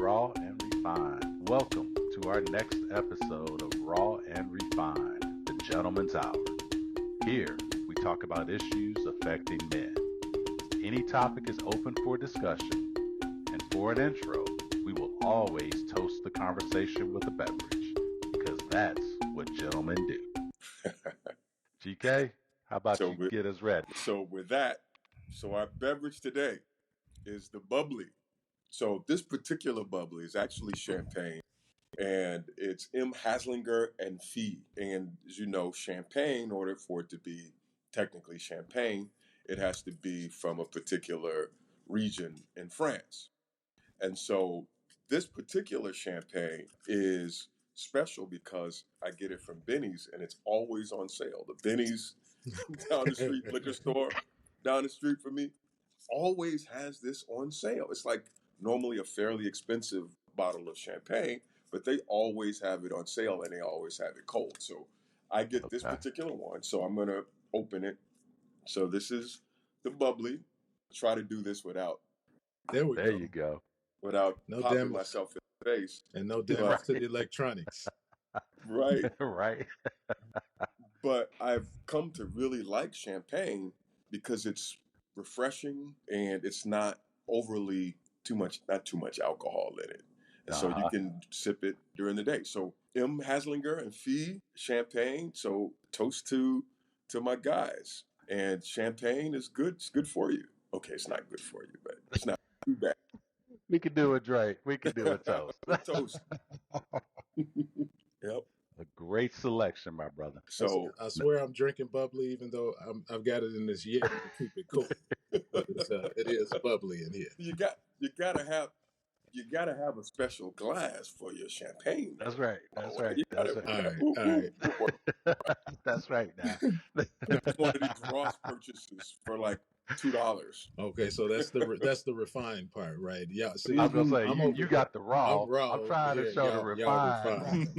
Raw and Refined. Welcome to our next episode of Raw and Refined, the Gentleman's Hour. Here, we talk about issues affecting men. Any topic is open for discussion, and for an intro, we will always toast the conversation with a beverage, because that's what gentlemen do. GK, how about you get us ready? So our beverage today is the bubbly. So this particular bubbly is actually champagne, and it's M. Haslinger and Fee. And as you know, champagne, in order for it to be technically champagne, it has to be from a particular region in France. And so this particular champagne is special because I get it from Benny's, and it's always on sale. The Benny's down the street liquor store down the street from me always has this on sale. It's like normally a fairly expensive bottle of champagne, but they always have it on sale, and they always have it cold. So I get this particular one, so I'm going to open it. So this is the bubbly. Try to do this without. There you go. Without popping myself in the face. And no damage to the electronics. Right. Right. But I've come to really like champagne because it's refreshing and it's not overly not too much alcohol in it. And so you can sip it during the day. So M. Haslinger and Fee champagne. So toast to my guys. And champagne is good. It's good for you. Okay, it's not good for you, but it's not too bad. We could do a drink. We could do a toast. A toast. Yep. A great selection, my brother. So I swear I'm drinking bubbly, even though I've got it in this Yeti to keep it cool. But it is bubbly in here. You gotta have a special glass for your champagne. That's right. That's right. All right. That's right. Now, one of these Ross purchases for like $2. Okay, so that's the refined part, right? Yeah. See, I was gonna say you got the raw. I'm trying to show the refined.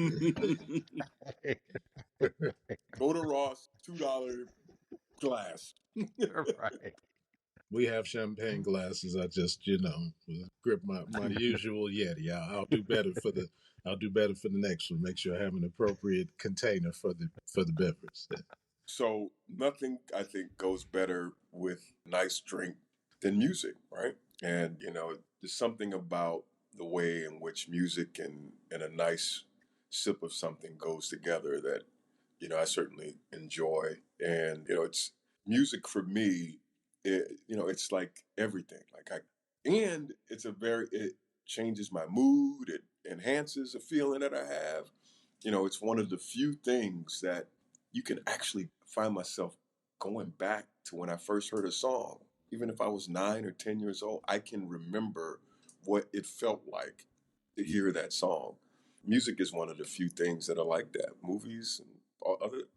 Go to Ross, $2 glass. Right. We have champagne glasses. I just, grip my usual Yeti. I'll do better for the next one. Make sure I have an appropriate container for the beverage. So nothing, I think, goes better with nice drink than music, right? And, there's something about the way in which music and a nice sip of something goes together that, I certainly enjoy. And, it's music for me, it's like everything. And it changes my mood. It enhances a feeling that I have. It's one of the few things that you can actually find myself going back to when I first heard a song. Even if I was 9 or 10 years old, I can remember what it felt like to hear that song. Music is one of the few things that are like that. Movies and other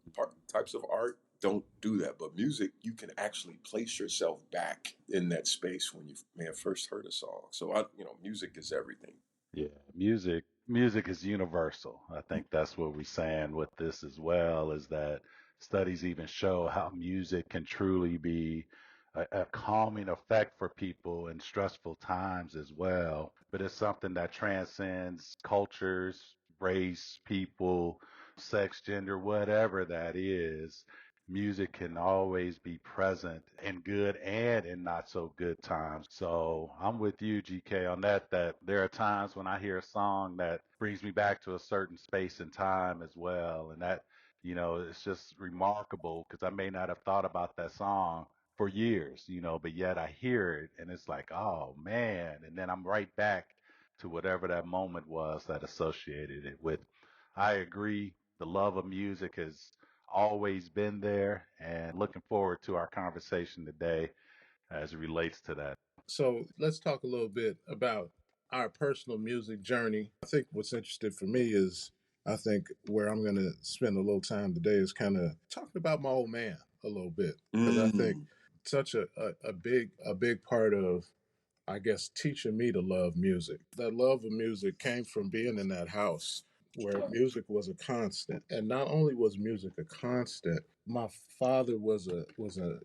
types of art don't do that. But music, you can actually place yourself back in that space when you may have first heard a song. So, music is everything. Yeah, music is universal. I think that's what we're saying with this as well, is that studies even show how music can truly be a calming effect for people in stressful times as well. But it's something that transcends cultures, race, people, sex, gender, whatever that is. Music can always be present in good and in not so good times. So I'm with you, GK, on that there are times when I hear a song that brings me back to a certain space and time as well. And that, it's just remarkable because I may not have thought about that song for years, but yet I hear it and it's like, oh man. And then I'm right back to whatever that moment was that associated it with. I agree. The love of music has always been there, and looking forward to our conversation today as it relates to that. So let's talk a little bit about our personal music journey. I think what's interesting for me is, I think where I'm going to spend a little time today is kind of talking about my old man a little bit, because I think such a big part of, I guess, teaching me to love music. That love of music came from being in that house where music was a constant. And not only was music a constant, My father was a he was an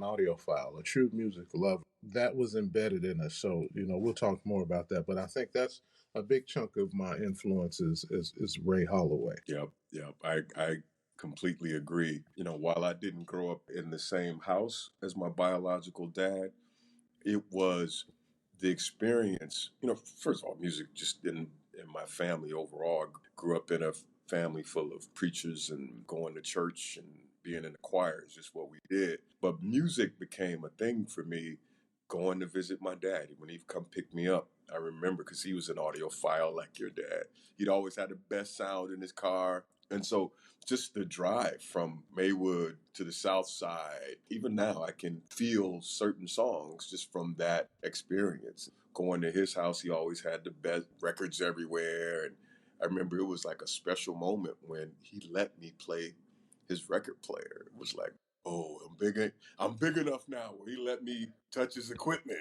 audiophile, a true music lover. That was embedded in us. So we'll talk more about that. But I think that's a big chunk of my influences is Ray Holloway. Yep, yep. I completely agree. While I didn't grow up in the same house as my biological dad, it was the experience. First of all, music just in my family overall. I grew up in a family full of preachers and going to church and being in the choir is just what we did. But music became a thing for me going to visit my dad. When he'd come pick me up, I remember because he was an audiophile like your dad. He'd always had the best sound in his car. And so just the drive from Maywood to the South Side, even now I can feel certain songs just from that experience. Going to his house, he always had the best records everywhere. And I remember it was like a special moment when he let me play his record player. It was like, oh, I'm big enough now where he let me touch his equipment.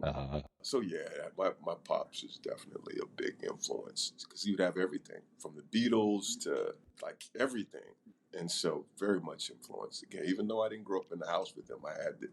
Uh, So yeah, my pops is definitely a big influence because he would have everything from the Beatles to like everything, and so very much influenced. Again, even though I didn't grow up in the house with him,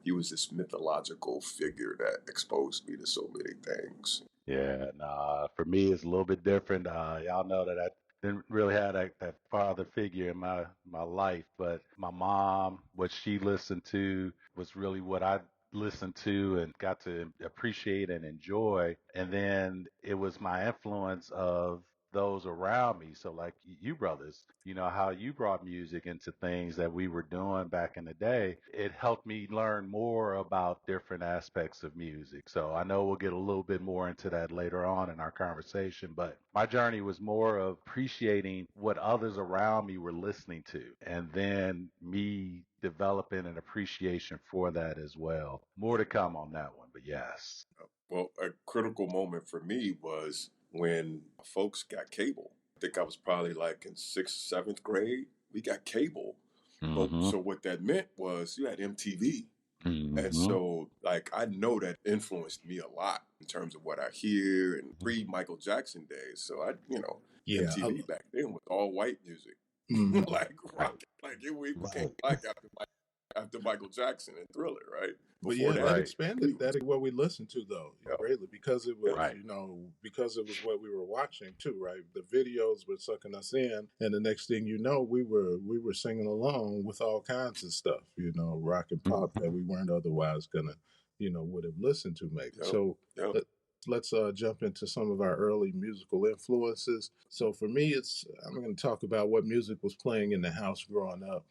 he was this mythological figure that exposed me to so many things. Yeah, nah, for me it's a little bit different. Y'all know that I didn't really have that father figure in my life, but my mom, what she listened to was really what I listened to and got to appreciate and enjoy. And then it was my influence of those around me. So like you brothers, how you brought music into things that we were doing back in the day. It helped me learn more about different aspects of music. So I know we'll get a little bit more into that later on in our conversation, but my journey was more of appreciating what others around me were listening to and then me developing an appreciation for that as well. More to come on that one, but yes. Well, a critical moment for me was when folks got cable. I think I was probably like in sixth, seventh grade. We got cable. But Mm-hmm. so what that meant was you had MTV. And Mm-hmm. so, like, I know that influenced me a lot in terms of what I hear and pre Michael Jackson days. So, Yeah. MTV back then was all white music, Mhm. like Right. rock. Like, we became Right. black after Michael Jackson and Thriller, right? But Before yeah, that that, Right. expanded we was, that what we listened to though yeah, greatly because it yeah, was Right. because it was what we were watching too, right? The videos were sucking us in, and the next thing you know, we were singing along with all kinds of stuff, rock and pop that Mm-hmm. we weren't otherwise gonna, would have listened to maybe. yeah, So yeah. let, let's jump into some of our early musical influences. So for me, I'm going to talk about what music was playing in the house growing up.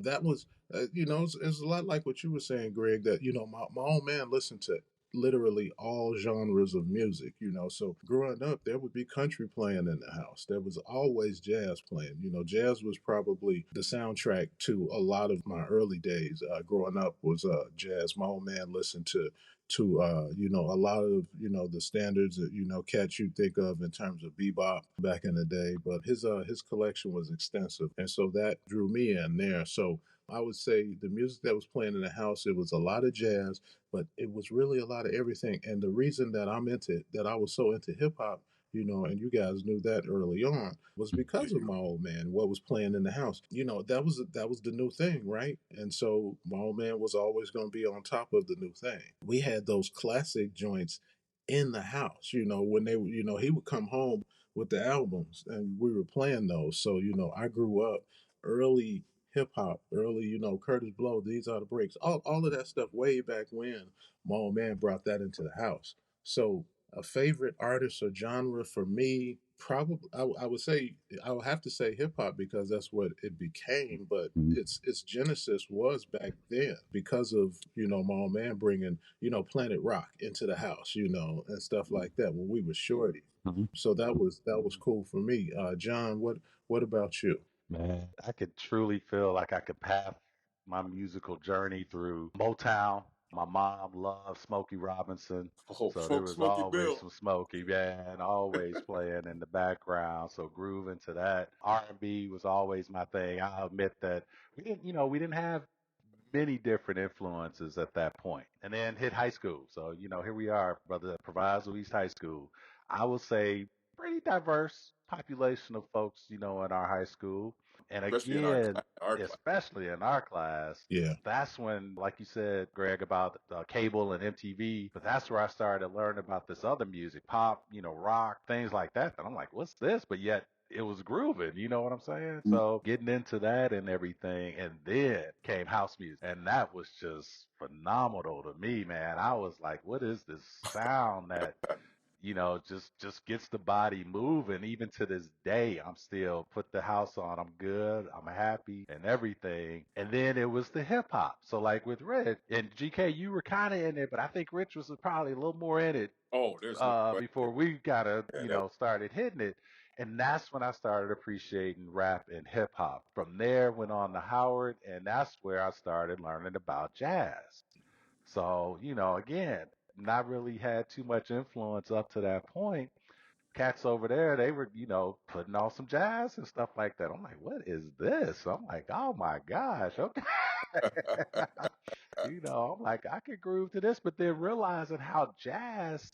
That was it's a lot like what you were saying, Greg, that my old man listened to literally all genres of music. So growing up there would be country playing in the house, there was always jazz playing. Jazz was probably the soundtrack to a lot of my early days growing up was jazz. My old man listened to a lot of the standards that cats you think of in terms of bebop back in the day, but his collection was extensive, and so that drew me in there. So I would say the music that was playing in the house, it was a lot of jazz, but it was really a lot of everything. And the reason that I was so into hip hop, and you guys knew that early on, was because of my old man, what was playing in the house. That was the new thing, right? And so my old man was always going to be on top of the new thing. We had those classic joints in the house, when he would come home with the albums and we were playing those. So, I grew up early hip hop, early, Curtis Blow, These Are the Breaks, all of that stuff way back when my old man brought that into the house. So a favorite artist or genre for me, probably I would say I would have to say hip hop because that's what it became. But Mm-hmm. its genesis was back then because of my old man bringing Planet Rock into the house, and stuff like that when we were shorty. Mm-hmm. So that was cool for me. John, what about you? Man, I could truly feel like I could path my musical journey through Motown. My mom loved Smokey Robinson, Oh, so there folks, was Smokey always Bill. some Smokey, man, always playing in the background. So grooving to that. R&B was always my thing. I'll admit that we didn't have many different influences at that point. And then hit high school. So, here we are, brother, at Proviso East High School. I will say pretty diverse population of folks, in our high school. And especially in our again, our class. especially in our class, Yeah. that's when, like you said, Greg, about cable and MTV, but that's where I started to learn about this other music, pop, rock, things like that. And I'm like, what's this? But yet it was grooving, you know what I'm saying? So getting into that and everything, and then came house music, and that was just phenomenal to me, man. I was like, what is this sound that just gets the body moving. Even to this day, I'm still put the house on. I'm good. I'm happy and everything. And then it was the hip hop. So like with Rich and GK, you were kind of in it, but I think Rich was probably a little more in it Oh, there's no question. before we got to, Yeah, that, started hitting it. And that's when I started appreciating rap and hip hop. From there, went on to Howard, and that's where I started learning about jazz. So, again, not really had too much influence up to that point. Cats over there, they were, putting on some jazz and stuff like that. I'm like, what is this? I'm like, oh my gosh, okay. I'm like, I could groove to this, but then realizing how jazz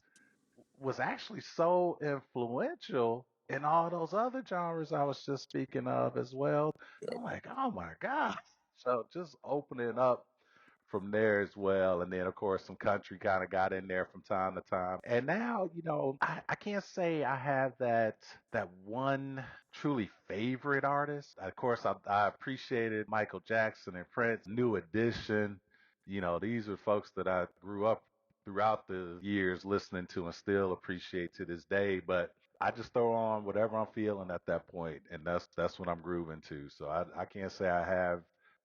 was actually so influential in all those other genres I was just speaking of as well. yeah. I'm like, oh my God. So just opening up from there as well. And then, of course, some country kind of got in there from time to time. And now, I can't say I have that one truly favorite artist. Of course, I appreciated Michael Jackson and Prince, New Edition. These are folks that I grew up throughout the years listening to and still appreciate to this day. But I just throw on whatever I'm feeling at that point, and that's what I'm grooving to. So I can't say I have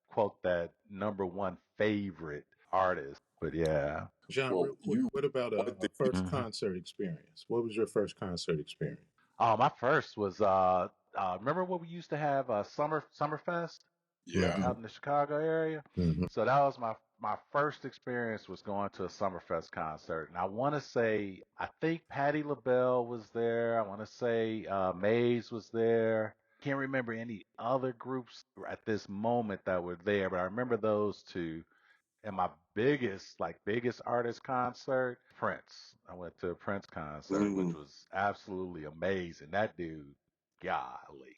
quote that number one favorite artist, but yeah. John, Well, real quick, you what about one a thing. first hmm concert experience? What was your first concert experience? My first was remember when we used to have Summerfest Yeah. Hmm. out in the Chicago area? Hmm. So that was my first experience was going to a Summerfest concert. And I want to say I think Patti LaBelle was there. I want to say Maze was there. Can't remember any other groups at this moment that were there, but I remember those two. And my biggest artist concert, Prince. I went to a Prince concert, which Mm, was absolutely amazing. That dude, golly,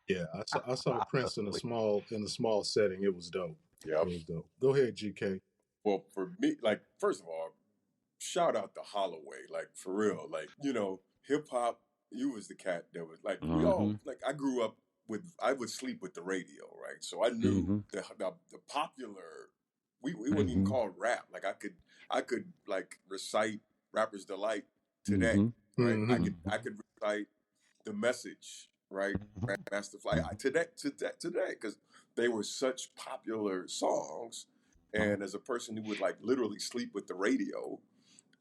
Yeah, I saw Prince golly. in a small setting. It was dope. It yep. was dope. Go ahead, GK. Well, for me, like, first of all, shout out to Holloway, like for real, like hip hop. You was the cat that was like we all Mhm. like. I grew up with. I would sleep with the radio, right? So I knew Mhm. the popular. We wouldn't even Mhm. call it rap. Like I could like recite Rapper's Delight today, Mhm. right? I Hmm. could I Mhm. could recite the message, right? Mhm. Grandmaster Fly Mhm. today because they were such popular songs. And as a person who would like literally sleep with the radio,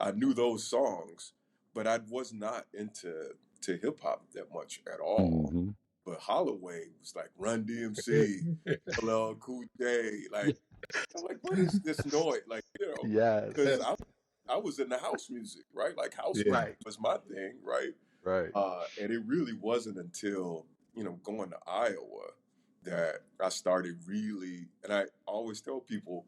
I knew those songs, but I was not into hip hop that much at all. Mhm. But Holloway was like Run DMC, LL Cool J, like I'm like, what is this noise? Like, because Yes. I was in the house music, right? Like house Yeah. music Right. was my thing, right? Right. And it really wasn't until going to Iowa that I started really, and I always tell people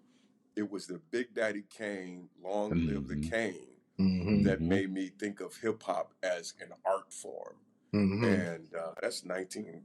it was the Big Daddy Kane, Long Live the Mhm. Kane, Hmm. that Mhm. made me think of hip hop as an art form. Hmm. And that's 19,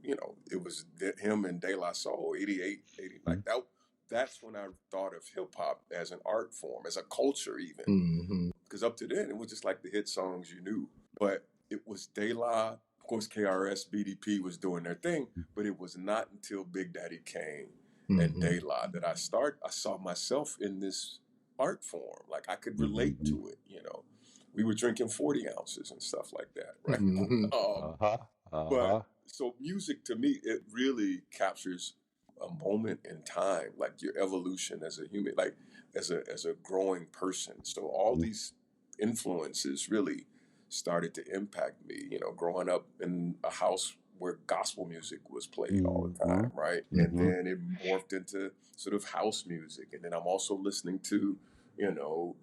it was him and De La Soul, 88, 80, like that. That's when I thought of hip hop as an art form, as a culture, even. Hmm. Because up to then, it was just like the hit songs you knew. But it was De La, of course, KRS, BDP was doing their thing, but it was not until Big Daddy Kane and Hmm. De La that I saw myself in this art form. Like I could relate Mhm. to it. We were drinking 40 ounces and stuff like that, right? Hmm. Uh-huh. But Uh-huh. so music to me, it really captures a moment in time, like your evolution as a human, like as a growing person. So all these influences really started to impact me, growing up in a house where gospel music was played all the time, Mhm. right? And Mhm. then it morphed into sort of house music. And then I'm also listening to, you know,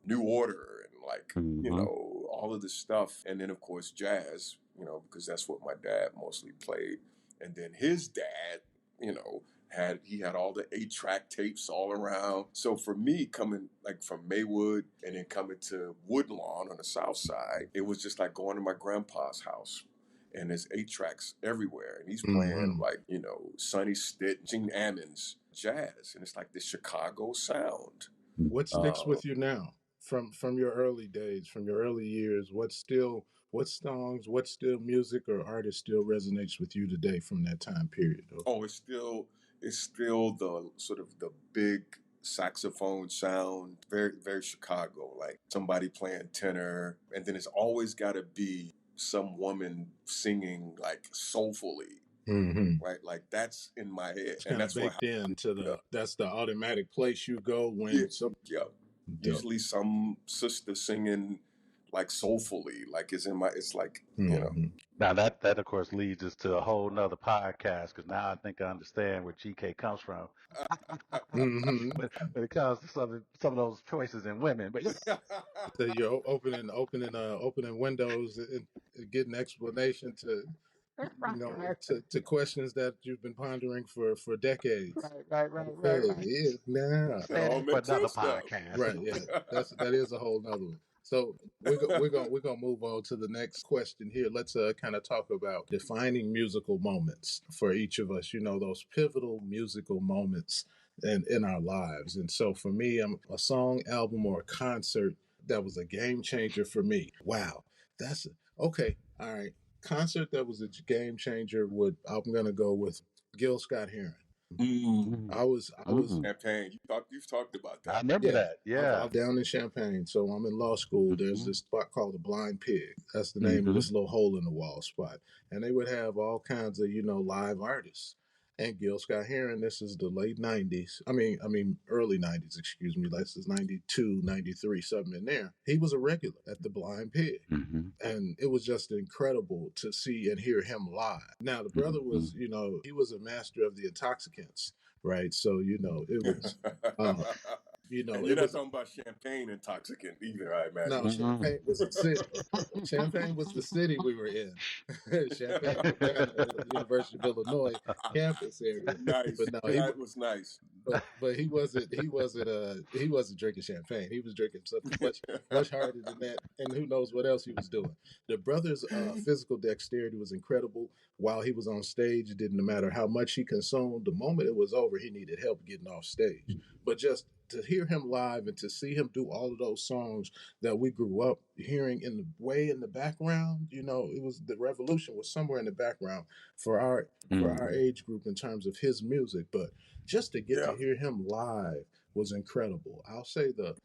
New Order and like, Mhm. all of this stuff. And then of course jazz, because that's what my dad mostly played. And then his dad, you know, had all the 8-track tapes all around. So for me coming like from Maywood and then coming to Woodlawn on the south side, it was just like going to my grandpa's house. and there's 8 tracks everywhere, and he's playing Hmm. like Sonny Stitt, Gene Ammons jazz, and it's like the Chicago sound. What sticks Uh, with you now from your early days, from your early years? What songs, what still music or artist still resonates with you today from that time period? oh, it's still the sort of the big saxophone sound, very very Chicago, like somebody playing tenor, and then it's always got to be some woman singing like soulfully, Hmm. right? Like that's in my head, It's and kind of that's what baked into yeah, that's the automatic place you go yeah, when some yeah. dope. Usually some sister singing like soulfully, like it's like Hmm. Now that of course leads us to a whole nother podcast because now I think I understand where GK comes from Hmm. when it comes to some of those choices in women. But So you're opening windows and getting explanation to right, to questions that you've been pondering for decades. Okay, right. yeah, now. It Say all that for makes another sense now. podcast. Right, yeah, that is a whole nother one. So we're gonna move on to the next question here. Let's kind of talk about defining musical moments for each of us. You know, those pivotal musical moments in our lives. And so for me, I'm a song, album, or a concert that was a game changer for me. Wow, that's okay. All right, concert that was a game changer. Would I'm gonna go with Gil Scott Heron. Mm. I was Champagne. You've talked about I that. remember yeah, that. Yeah. I'm down in Champaign, so I'm in law school. There's Hmm. this spot called the Blind Pig. That's the name of Hmm. this little hole in the wall spot, and they would have all kinds of live artists. And Gil Scott Heron, this is the late '90s. I mean early '90s. Excuse me. This is '92, '93, something in there. He was a regular at the Blind Pig, Hmm. and it was just incredible to see and hear him live. Now the brother Hmm. was, he was a master of the intoxicants, right? So it was. Uh, And you're it not was talking about champagne intoxicant either, I no, imagine. Hmm. Champagne was the city. Champagne was the city we were in. Champagne was down at the University of Illinois campus area. Nice. But no, That was nice. but he wasn't drinking champagne. He was drinking something much harder than that, and who knows what else he was doing. The brother's physical dexterity was incredible. While he was on stage, it didn't matter how much he consumed. The moment it was over, he needed help getting off stage. But just to hear him live and to see him do all of those songs that we grew up hearing in the way in the background, it was the revolution was somewhere in the background for our Hmm. age group in terms of his music. But just to get to Yeah. hear him live was incredible. I'll say the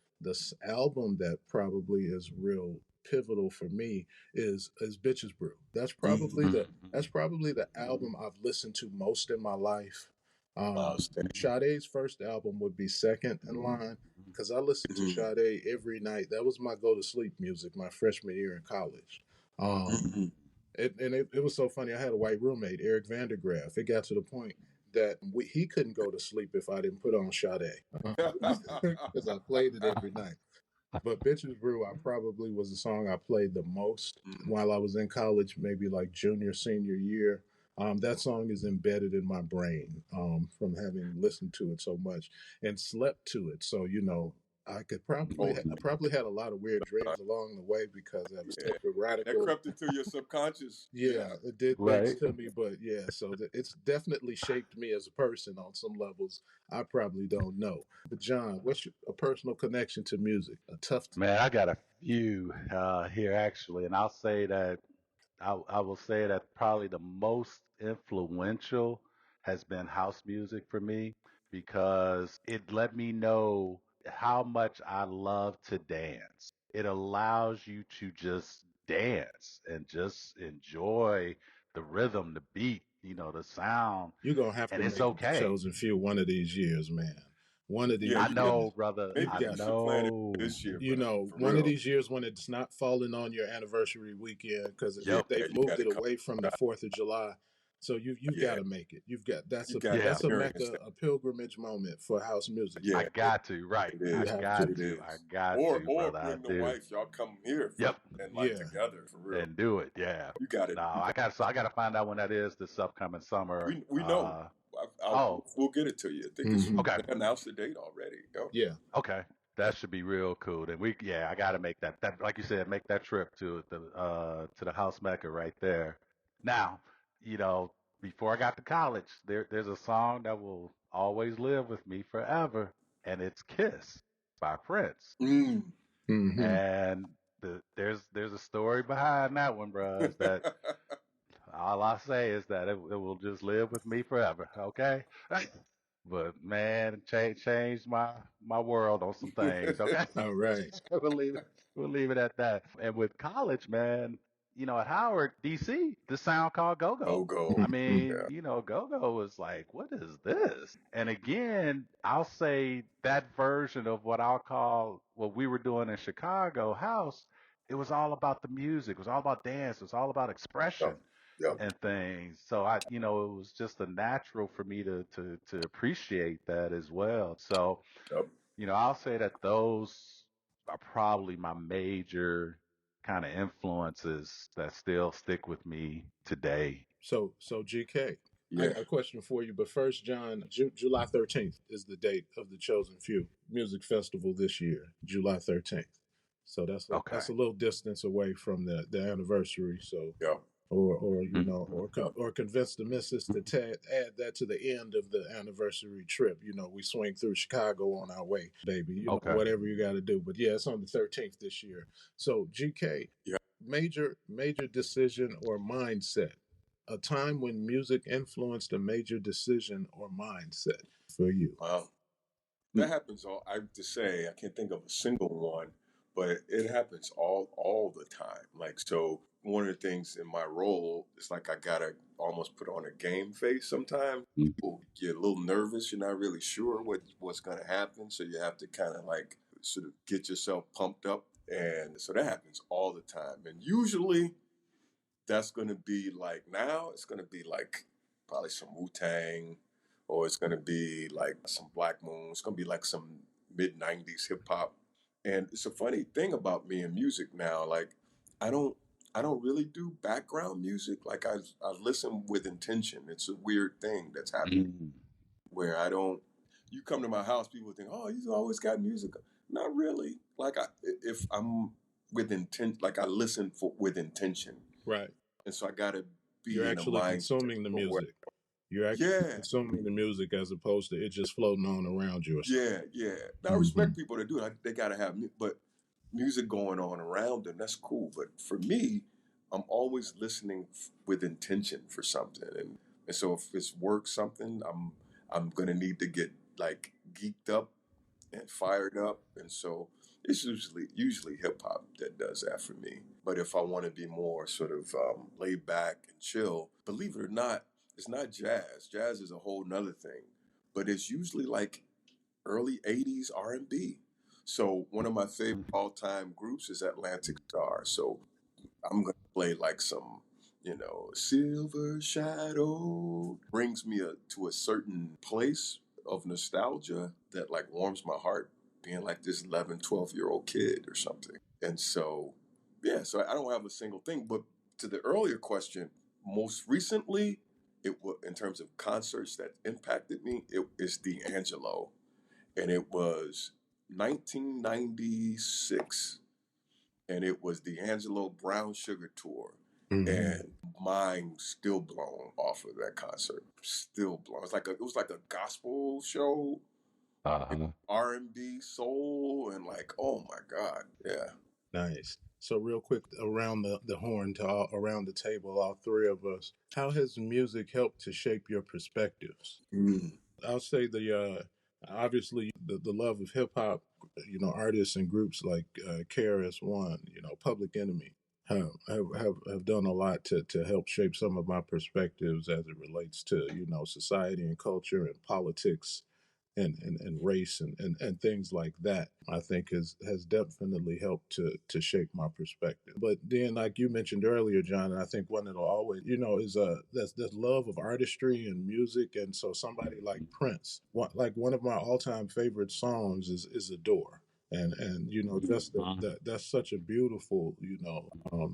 album that probably is real pivotal for me is Bitches Brew. Mm. That's probably the album I've listened to most in my life. Outstanding. Sade's first album would be second in line because I listened to Mhm. Sade every night. That was my go to sleep music my freshman year in college. Um, Mhm. it was so funny. I had a white roommate, Eric Vandergraff. It got to the point that he couldn't go to sleep if I didn't put on Sade because I played it every night. But Bitches Brew, I probably was the song I played the most Mm. while I was in college, maybe like junior, senior year. That song is embedded in my brain from having listened to it so much and slept to it. So, Oh, I probably had a lot of weird dreams along the way because I was yeah. taking That radical. crept into your subconscious. Yeah. Yeah, it did things Right. to me, but yeah, so it's definitely shaped me as a person on some levels I probably don't know. But John, a personal connection to music? A tough. Man, I got a few here actually, and I'll say that I will say that probably the most influential has been house music for me because it let me know how much I love to dance. It allows you to just dance and just enjoy the rhythm, the beat, the sound, You're gonna have and to it's make the okay. chosen few one of these years, man. One of Yeah, these I you got years, know, brother. you've I maybe got you should plan it know. this year, brother. For one of real. these years when it's not falling on your anniversary weekend because Yeah, Yep. they've you moved got to it come. away from the Fourth of July. So you've got Yeah, to make it. You've got you got to Yeah. that's a experience mecca, that. a pilgrimage moment for house music. I Yeah, You, got to. Right. it I you is. have got to. It to. I is. got Or to, or brother. I bring the do. wife. Y'all come here for Yep. and like Yeah. together for real. And do it. Yeah. You got it. No, You I got. got so I got to find out when that is this upcoming summer. We know. Oh, We'll get it to you. I think it's Hmm. okay. they announced the date already. Yep. Yeah. Okay. That should be real cool. Then I got to make that like you said, make that trip to the house mecca right there. Now, you know, before I got to college, there's a song that will always live with me forever, and it's "Kiss" by Prince. Mm. Mm-hmm. And there's a story behind that one, bruh. Is that all I say is that it will just live with me forever. Okay. But man, it changed my world on some things. Okay. All right. we'll leave it we'll leave it at that. And with college, man, at Howard, DC, the sound called Go Go Go. go. I Mm-hmm. mean, Yeah. Go Go was like, what is this? And again, I'll say that version of what we were doing in Chicago House, it was all about the music. It was all about dance. It was all about expression Yep. Yep. and things. So it was just a natural for me to appreciate that as well. So, Yep. I'll say that those are probably my major kind of influences that still stick with me today. So GK, I Yeah. got a question for you. But first, John, July 13th is the date of the Chosen Few Music Festival this year, July 13th. So Okay. that's a little distance away from the anniversary. So Yep. or Mhm. or convince the missus to add that to the end of the anniversary trip. We swing through Chicago on our way, baby. Okay. Whatever you got to do. But yeah, it's on the 13th this year. So GK, Yep. major decision or mindset. A time when music influenced a major decision or mindset for you. Wow. That happens all. I have to say, I can't think of a single one, but it happens all the time. Like so, one of the things in my role is like I gotta almost put on a game face sometimes. People get a little nervous. You're not really sure what's gonna happen, so you have to kind of like sort of get yourself pumped up. And so that happens all the time. And usually that's going to be like now it's going to be like probably some Wu Tang, or it's going to be like some Black Moon. It's going to be like some mid '90s hip hop. And it's a funny thing about me and music now. Like I don't I don't really do background music. Like I listen with intention. It's a weird thing that's happening Mhm. where I don't. You come to my house, people think, "Oh, you always got music." Not really. Like if I'm with intent, like I listen for with intention, Right. and so I got to You're be in a actually mindset consuming the for what. music. You're actually Yeah, consuming the music as opposed to it just floating on around you or something. yeah, yeah. Now I Hmm. respect people that do it. They got to have, but music going on around them. That's cool. But for me, I'm always listening with intention for something, and so if it's work something, I'm gonna need to get like geeked up and fired up. And so it's usually hip hop that does that for me. But if I want to be more sort of laid back and chill, believe it or not, it's not jazz. Jazz is a whole nother thing, but it's usually like early '80s R&B. So one of my favorite all time groups is Atlantic Starr. So I'm gonna play like some, Silver Shadow brings me to a certain place of nostalgia that like warms my heart, being like this 11, 12-year-old kid or something. And so, yeah, so I don't have a single thing. But to the earlier question, most recently, it was in terms of concerts that impacted me. It is D'Angelo, and it was 1996, and it was D'Angelo Brown Sugar Tour. Hmm. And mind still blown off of that concert. Still blown. It was like a gospel show, Uh-huh. R&B, soul, and like, oh my God, yeah. Nice. So real quick around the horn to around the table, all three of us. How has music helped to shape your perspectives? Mm. I'll say obviously the love of hip hop, artists and groups like KRS One, Public Enemy have done a lot to help shape some of my perspectives as it relates to society and culture and politics and race and things like that. I think has definitely helped to shape my perspective. But then, like you mentioned earlier, John, and I think one that'll always, is that's this love of artistry and music. And so somebody like Prince, one of my all time favorite songs is "Adore." And just that's such a beautiful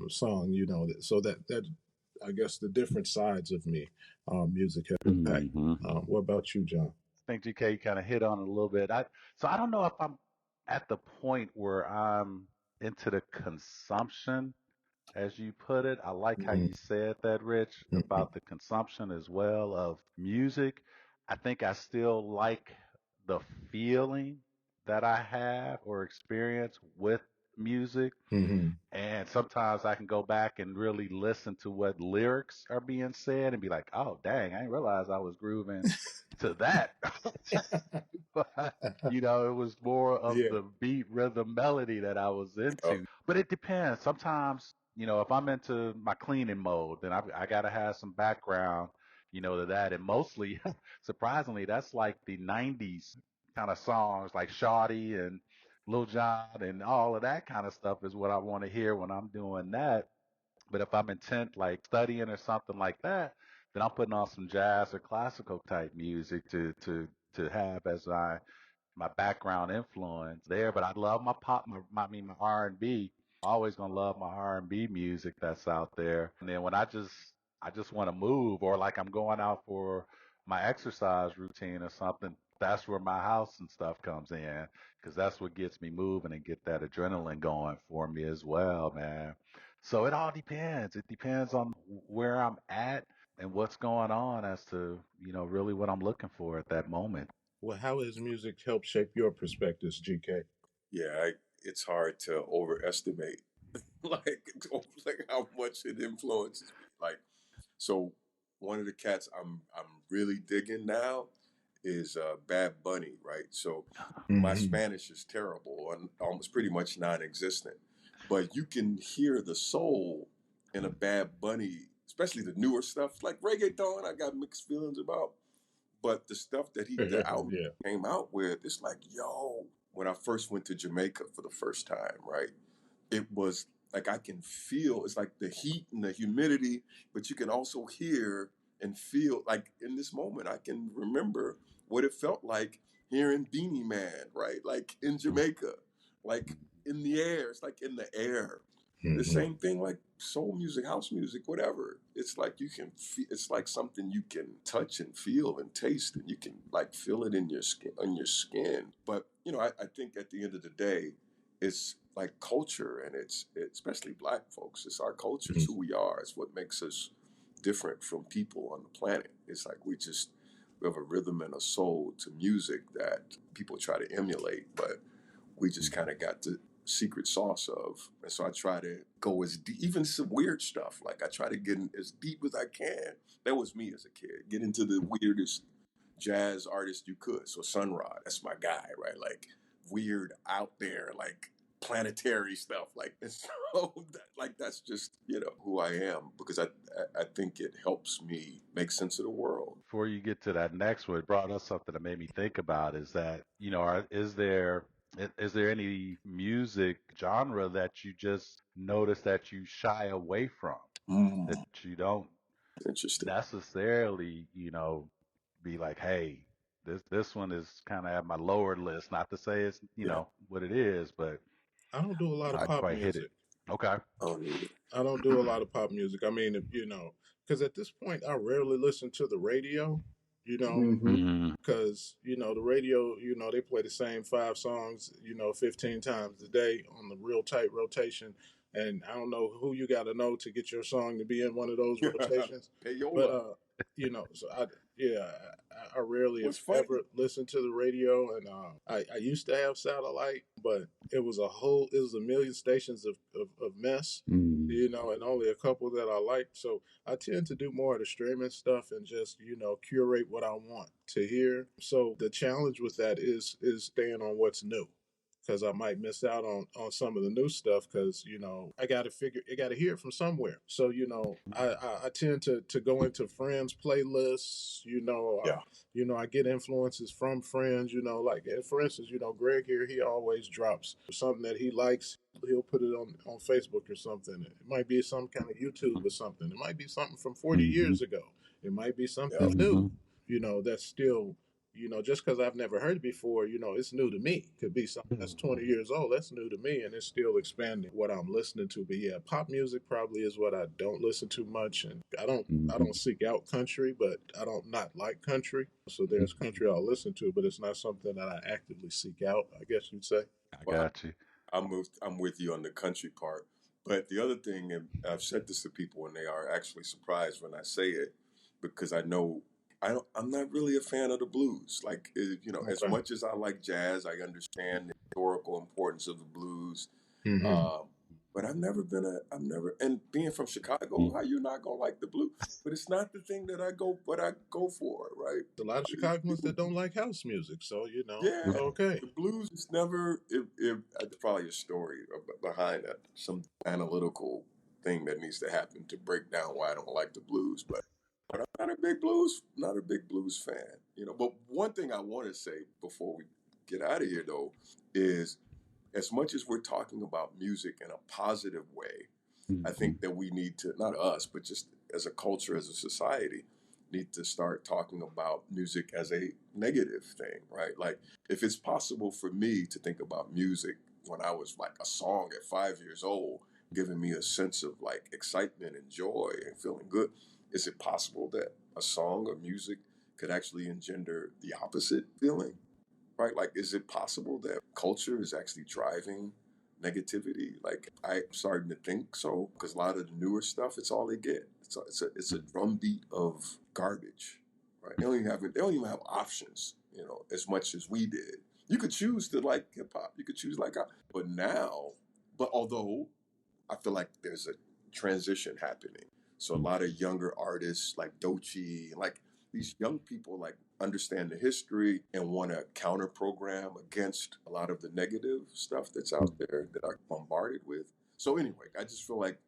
song, so that I guess the different sides of me, music have impact. Mhm. What about you, John? I think GK kind of hit on it a little bit. I don't know if I'm at the point where I'm into the consumption as you put it. I like how Mm-hmm. you said that, Rich, Mm-hmm. about the consumption as well of music. I think I still like the feeling that I have or experience with music. Mm-hmm. And sometimes I can go back and really listen to what lyrics are being said and be like, oh, dang, I didn't realize I was grooving to that. But, it was more of Yeah. the beat, rhythm, melody that I was Oh, into. But it depends. Sometimes, if I'm into my cleaning mode, then I got to have some background, to that. And mostly, surprisingly, that's like the 90s kind of songs like Shawty and Lil Jon and all of that kind of stuff is what I want to hear when I'm doing that. But if I'm intent like studying or something like that, then I'm putting on some jazz or classical type music to have as my background influence there. But I love my pop, my R&B. Always gonna love my R&B music that's out there. And then when I just want to move, or like I'm going out for my exercise routine or something, that's where my house and stuff comes in, because that's what gets me moving and get that adrenaline going for me as well, man. So it all depends. It depends on where I'm at and what's going on as to, really what I'm looking for at that moment. Well, how has music helped shape your perspectives, GK? yeah, it's hard to overestimate like like how much it influences me. Like, so one of the cats I'm really digging now is Bad Bunny, right? So my Mm-hmm. Spanish is terrible and almost pretty much non-existent, but you can hear the soul in a Bad Bunny, especially the newer stuff like reggaeton. I got mixed feelings about, but the stuff that the album Yeah. came out with, it's like, yo. When I first went to Jamaica for the first time, right? It was like I can feel it's like the heat and the humidity, but you can also hear and feel like in this moment I can remember what it felt like hearing Beanie Man, right? Like in Jamaica, like in the air. It's like in the air. The Mm-hmm. same thing like soul music, house music, whatever. It's like you can feel, it's like something you can touch and feel and taste, and you can like feel it in your skin, But I think at the end of the day, it's like culture, and especially black folks. It's our culture. It's who we are. It's what makes us different from people on the planet. It's like we have a rhythm and a soul to music that people try to emulate, but we just kind of got the secret sauce of. And so I try to go as deep, even some weird stuff. Like I try to get in as deep as I can. That was me as a kid. Get into the weirdest jazz artist you could. So Sun Ra, that's my guy, right? Like weird out there, like planetary stuff. Like and so like that's just who I am, because I think it helps me make sense of the world. Before you get to that next one, it brought up something that made me think about is that, is there any music genre that you just notice that you shy away from, that Mm, you don't interesting. necessarily, be like, hey, this one is kind of at my lower list. Not to say it's, Yeah, what it is, but I don't do a lot you of I, didn't pop quite hit it. music. Okay. I don't either. I don't do a lot of pop music. I mean, because at this point, I rarely listen to the radio, you know, Mm-hmm. Mm, because, the radio, they play the same five songs, 15 times a day on the real tight rotation. And I don't know who you got to know to get your song to be in one of those rotations. But, Payola. so yeah, I rarely, if What's funny? ever, listen to the radio. And I used to have satellite, but it was a million stations of mess, mm, and only a couple that I like. So I tend to do more of the streaming stuff and just, curate what I want to hear. So the challenge with that is staying on what's new, because I might miss out on some of the new stuff, because I got to hear it from somewhere. So I tend to go into friends playlists. Yeah. I get influences from friends. Like for instance, Greg here, he always drops something that he likes. He'll put it on Facebook or something. It might be some kind of YouTube or something. It might be something from 40 mm-hmm, years ago. It might be Yeah. something new. mm-hmm, That's still, just because I've never heard it before, it's new to me. Could be something that's 20 years old. That's new to me, and it's still expanding what I'm listening to. But yeah, pop music probably is what I don't listen to much, and I mm-hmm. don't seek out country, but I don't not like country. So there's country I'll listen to, but it's not something that I actively seek out, I guess you'd say. I Well, got you. I'm with you on the country part. But the other thing, and I've said this to people, and they are actually surprised when I say it, because I know I'm not really a fan of the blues. Like, as Okay. much as I like jazz, I understand the historical importance of the blues. Hmm. Um, but I've never, and being from Chicago, Mm. how you not gonna like the blues? But it's not the thing that I go for, right? A lot of Chicagoans People, that don't like house music, so yeah, it's okay. the blues is never. There's probably a story behind that, some analytical thing that needs to happen to break down why I don't like the blues. But I'm not a big blues fan, But one thing I want to say before we get out of here, though, is as much as we're talking about music in a positive way, I Mhm. think that we need to, not us, but just as a culture, as a society, need to start talking about music as a negative thing, right? Like, if it's possible for me to think about music when I was like a song at 5 years old, giving me a sense of like excitement and joy and feeling good, is it possible that a song or music could actually engender the opposite feeling? Right? Like, is it possible that culture is actually driving negativity? Like, I'm starting to think so because a lot of the newer stuff, it's all they get. It's a drumbeat of garbage, right? They don't even have options, as much as we did. You could choose to like hip hop. You could choose like, but now, but although I feel like there's a transition happening. So a lot of younger artists like Dochi, like these young people, like understand the history and want to counter program against a lot of the negative stuff that's out there that I'm bombarded with. So anyway, I just feel like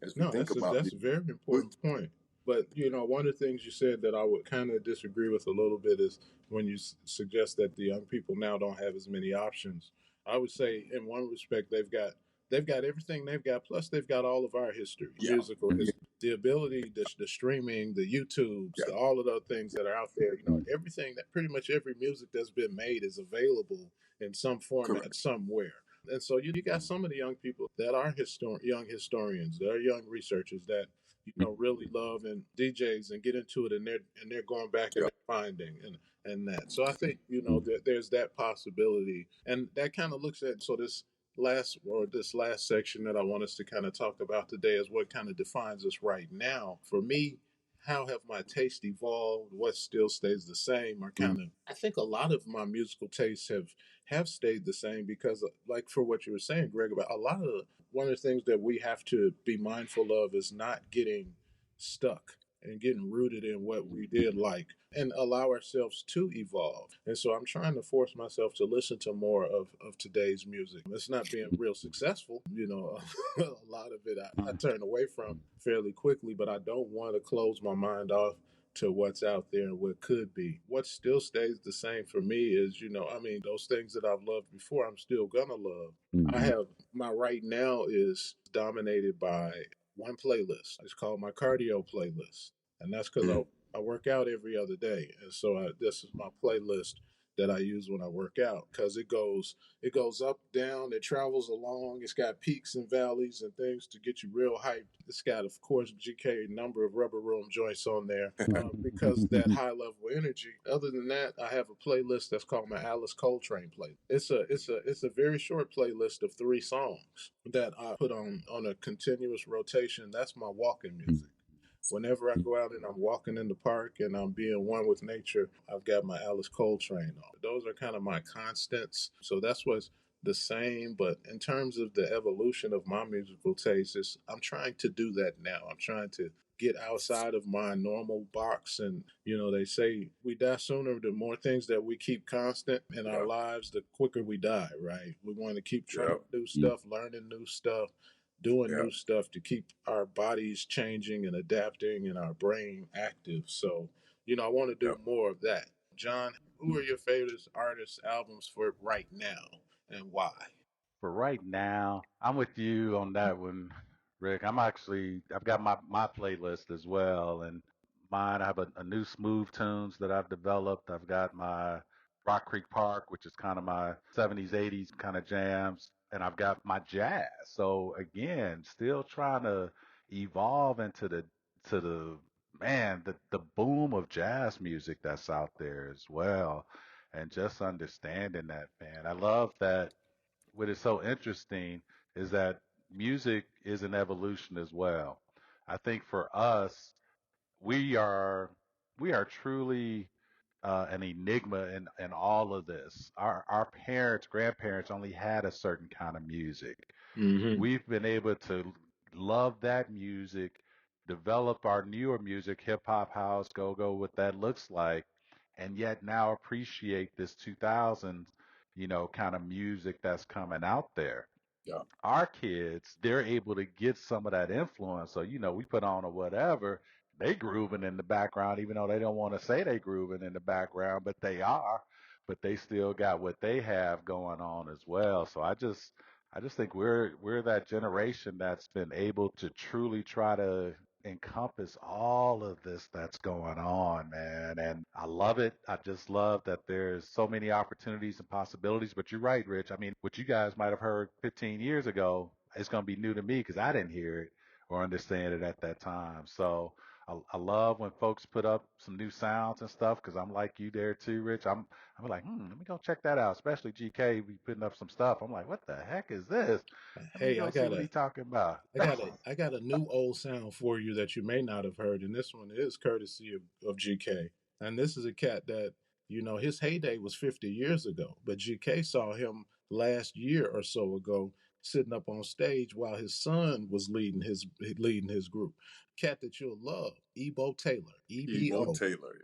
as we No, think about that's music, a very we- important point. But one of the things you said that I would kind of disagree with a little bit is when you suggest that the young people now don't have as many options. I would say, in one respect, they've got everything they've got, plus they've got all of our history, yeah, musical yeah, history, the ability, the streaming, the YouTubes, yeah, all of the things that are out there. Mhm. Everything that pretty much every music that's been made is available in some format correct, somewhere. And so you got some of the young people that are young historians, that are young researchers that really love and DJs and get into it, and they're going back and yeah, they're finding and that. So I think there's that possibility, and that kind of looks at this last section that I want us to kind of talk about today is what kind of defines us right now. For me, how have my tastes evolved? What still stays the same? Are kind of I think a lot of my musical tastes have stayed the same because, like for what you were saying, Greg, about a lot of one of the things that we have to be mindful of is not getting stuck and getting rooted in what we did like and allow ourselves to evolve. And so I'm trying to force myself to listen to more of today's music. It's not being real successful, a lot of it I turn away from fairly quickly, but I don't want to close my mind off to what's out there and what could be. What still stays the same for me is, those things that I've loved before, I'm still gonna love. I Mhm. have my right now is dominated by one playlist. It's called my cardio playlist, and that's because mm, I work out every other day, and so this is my playlist that I use when I work out because it goes up, down, it travels along. It's got peaks and valleys and things to get you real hyped. It's got, of course, GK number of rubber room joints on there because that high level energy. Other than that, I have a playlist that's called my Alice Coltrane playlist. It's a very short playlist of 3 songs that I put on a continuous rotation. That's my walking music. Whenever I go out and I'm walking in the park and I'm being one with nature, I've got my Alice Coltrane on. Those are kind of my constants. So that's what's the same. But in terms of the evolution of my musical taste, I'm trying to do that now. I'm trying to get outside of my normal box. And, they say we die sooner. The more things that we keep constant in our yeah, lives, the quicker we die, right? We want to keep trying yeah, new stuff, learning new stuff, doing yeah, new stuff to keep our bodies changing and adapting and our brain active. So, I want to yeah. do more of that. John, who are your favorite artists' albums for right now and why? For right now, I'm with you on that one, Rick. I've got my playlist as well, and mine, I have a new smooth tunes that I've developed. I've got my Rock Creek Park, which is kind of my 70s, 80s kind of jams, and I've got my jazz. So again, still trying to evolve into the man, the boom of jazz music that's out there as well, and just understanding that, man. I love that what is so interesting is that music is an evolution as well. I think for us, we are we are truly an enigma in all of this. Our parents, grandparents only had a certain kind of music. Mm-hmm. We've been able to love that music, develop our newer music, hip hop, house, go go, what that looks like, and yet now appreciate this 2000s, kind of music that's coming out there. Yeah. Our kids, they're able to get some of that influence. So, we put on or whatever, they grooving in the background, even though they don't want to say they grooving in the background, but they are. But they still got what they have going on as well. So I just think we're that generation that's been able to truly try to encompass all of this that's going on, man. And I love it. I just love that there's so many opportunities and possibilities. But you're right, Rich. I mean, what you guys might have heard 15 years ago, it's going to be new to me because I didn't hear it or understand it at that time. So I love when folks put up some new sounds and stuff because I'm like you there too, Rich. I'm like, let me go check that out. Especially GK be putting up some stuff. I'm like, what the heck is this? Let me Hey, go see what he's talking about. I got a new old sound for you that you may not have heard, and this one is courtesy of GK. And this is a cat that, his heyday was 50 years ago, but GK saw him last year or so ago sitting up on stage while his son was leading his group. Cat that you'll love, Ebo Taylor, Ebo EBO, Taylor.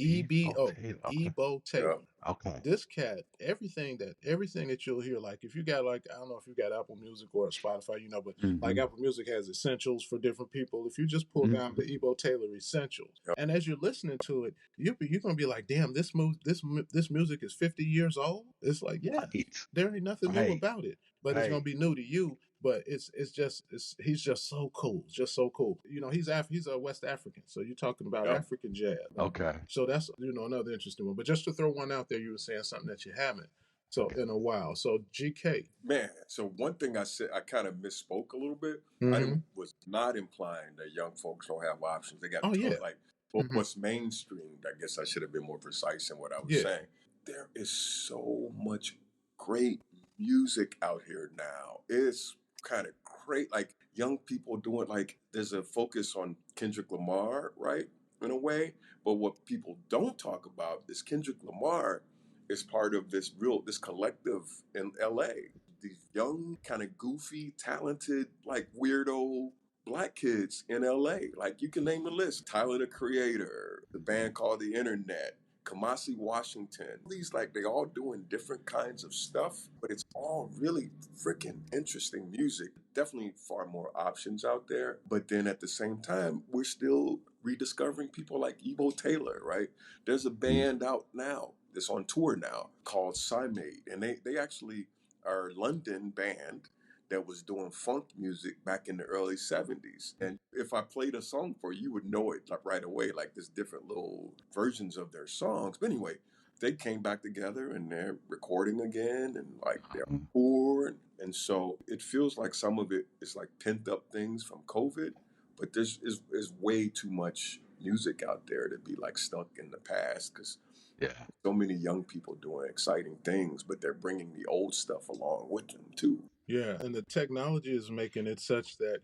Ebo EBO, Taylor. Okay. Ebo Yeah. Taylor. Okay. This cat, everything that you'll hear, like if you got, like, I don't know if you got Apple Music or Spotify, but like Mm-hmm. Apple Music has essentials for different people. If you just pull down Mm-hmm. the Ebo Taylor essentials, Yeah. and as you're listening to it, you're gonna be like, damn, this music is 50 years old. It's like, yeah, Right. there ain't nothing new Right. about it, but it's gonna Right. be new to you. But he's just so cool, just so cool. He's a West African, so you're talking about Yeah. African jazz. Okay. So that's another interesting one. But just to throw one out there, you were saying something that you haven't so in a while. So GK. Man, so one thing I said, I kind of misspoke a little bit. I Mm-hmm. didn't was not implying that young folks don't have options. They got Oh a ton, yeah. like, Mm-hmm. what's mainstreamed. I guess I should have been more precise in what I was Yeah. saying. There is so much great music out here now. It's kind of great. Like young people doing, like, there's a focus on Kendrick Lamar, right? In a way. But what people don't talk about is Kendrick Lamar is part of this collective in LA. These young, kind of goofy, talented, like weirdo black kids in LA. Like you can name the list. Tyler the Creator, the band called The Internet, Kamasi Washington. These, like, they all doing different kinds of stuff, but it's all really freaking interesting music. Definitely far more options out there. But then at the same time, we're still rediscovering people like Ebo Taylor, right? There's a band out now that's on tour now called Cymate, and they actually are a London band that was doing funk music back in the early 70s. And if I played a song for you, you would know it like right away, like there's different little versions of their songs. But anyway, they came back together and they're recording again and like they're Mhm. poor. And so it feels like some of it is like pent up things from COVID, but is way too much music out there to be like stuck in the past because Yeah. so many young people doing exciting things, but they're bringing the old stuff along with them too. Yeah, and the technology is making it such that,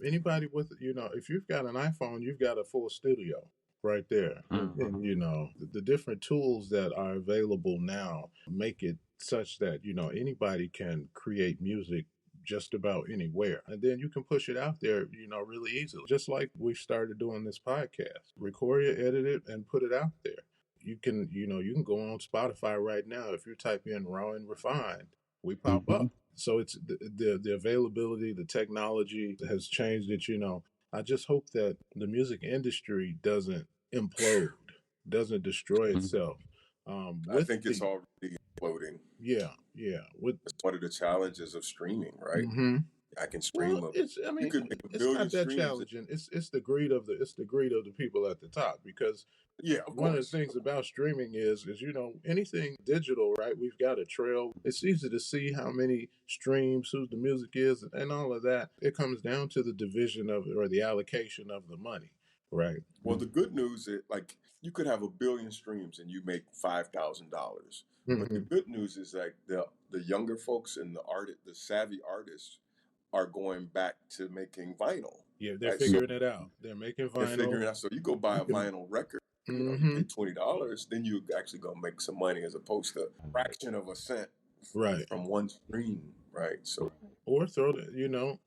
anybody with, if you've got an iPhone, you've got a full studio right there. Mm-hmm. And, the different tools that are available now make it such that, anybody can create music just about anywhere. And then you can push it out there, really easily. Just like we started doing this podcast, record it, edit it, and put it out there. You can go on Spotify right now. If you type in raw and refined, we pop Mm-hmm. up. So it's the availability, the technology has changed it. I just hope that the music industry doesn't implode, doesn't destroy Mm-hmm. itself. I With think it's the already exploding. Yeah, yeah, with It's one of the challenges of streaming, right? hmm I can well, stream a, it's I you mean, could make a it's billion not that streams. challenging. It's the greed of the people at the top, because Yeah, of one of the course. things about streaming is anything digital, right? We've got a trail. It's easy to see how many streams, who the music is, and all of that. It comes down to the division of it, or the allocation of the money, right? Well, the good news is, like, you could have a billion streams and you make $5,000. But the Mm-hmm. good news is, like, the younger folks and the savvy artists are going back to making vinyl. Yeah, they're Right? So figuring it out. They're making they're vinyl. figuring out. So you go buy You a can, vinyl record, you know, you mm-hmm. pay $20, then you actually gonna make some money as opposed to a fraction of a cent Right. from one stream, right? So Or throw the,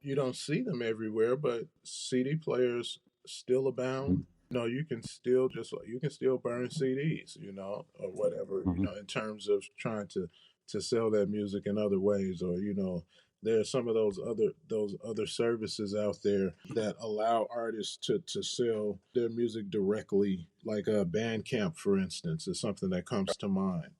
you don't see them everywhere, but CD players still abound. You can still burn CDs, or whatever, in terms of trying to sell that music in other ways, or there are some of those other services out there that allow artists to sell their music directly, like Bandcamp, for instance, is something that comes to mind.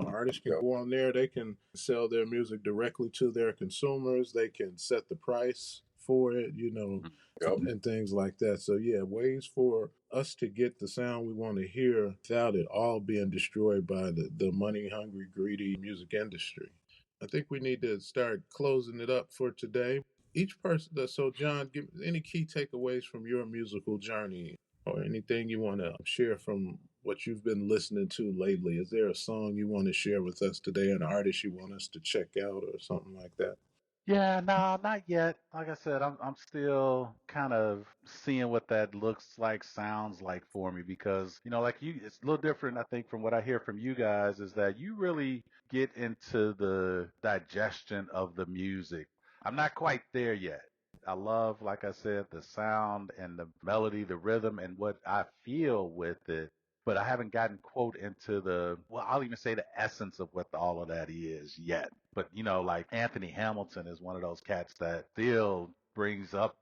Artists can yeah, go on there, they can sell their music directly to their consumers, they can set the price for it, yep. and things like that. So, yeah, ways for us to get the sound we want to hear without it all being destroyed by the money hungry, greedy music industry. I think we need to start closing it up for today. Each person, so John, give any key takeaways from your musical journey, or anything you want to share from what you've been listening to lately. Is there a song you want to share with us today, an artist you want us to check out, or something like that? Yeah, no, not yet. Like I said, I'm still kind of seeing what that looks like, sounds like for me because, like you, it's a little different, I think, from what I hear from you guys, is that you really get into the digestion of the music. I'm not quite there yet. I love, like I said, the sound and the melody, the rhythm, and what I feel with it. But I haven't gotten quote into well, I'll even say the essence of what all of that is yet. But, like Anthony Hamilton is one of those cats that still brings up,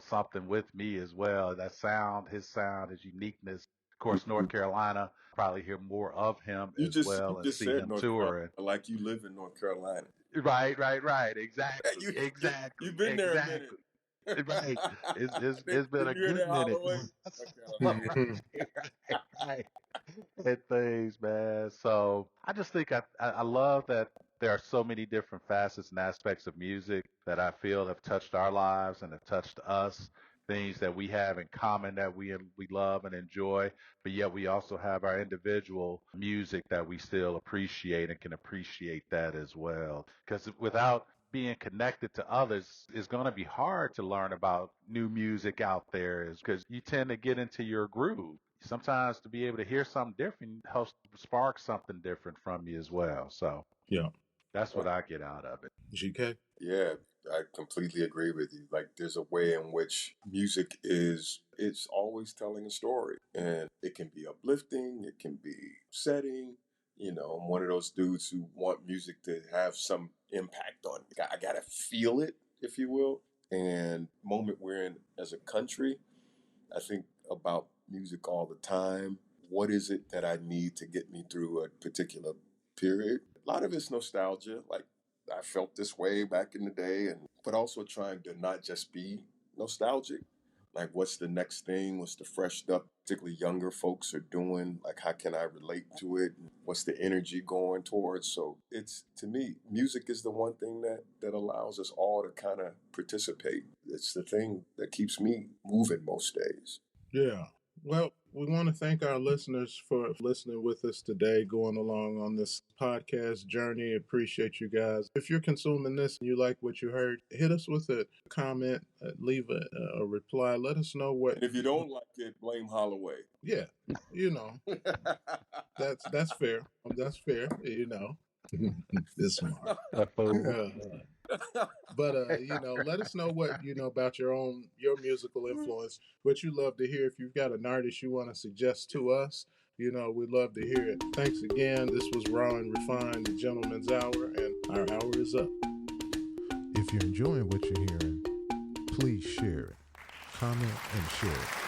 something with me as well. That sound, his uniqueness. Of course, North Mhm. Carolina, probably hear more of him You as just you well and just see said him North Carolina touring. like you live in North Carolina. Right, right, right. Exactly, You exactly, you've been there a minute. exactly. Right. It's been Did a you hear good that minute. Holloway? That's North all Carolina. right, right, right. And things, man. So I just think I love that there are so many different facets and aspects of music that I feel have touched our lives and have touched us. Things that we have in common that we love and enjoy, but yet we also have our individual music that we still appreciate and can appreciate that as well. Because without being connected to others, it's going to be hard to learn about new music out there, is because you tend to get into your groove. Sometimes to be able to hear something different helps spark something different from you as well. So Yeah. that's what I get out of it. GK? Yeah, I completely agree with you. Like there's a way in which music it's always telling a story. And it can be uplifting, it can be upsetting. I'm one of those dudes who want music to have some impact on me. I gotta feel it, if you will. And moment we're in as a country, I think about music all the time. What is it that I need to get me through a particular period? A lot of it's nostalgia. Like I felt this way back in the day, and but also trying to not just be nostalgic. Like what's the next thing? What's the fresh stuff, particularly younger folks are doing? Like how can I relate to it? What's the energy going towards? So it's to me, music is the one thing that allows us all to kind of participate. It's the thing that keeps me moving most days. Yeah. Well, we want to thank our listeners for listening with us today, going along on this podcast journey. Appreciate you guys. If you're consuming this and you like what you heard, hit us with a comment, leave a reply. Let us know what. And if you don't like it, blame Holloway. Yeah, you know that's fair. That's fair. It's smart. A fool. But let us know what about your musical influence, what you love to hear. If you've got an artist you want to suggest to us, we'd love to hear it. Thanks again. This was Raw and Refined, the Gentleman's Hour, and our hour is up. If you're enjoying what you're hearing, please share it, comment, and share it.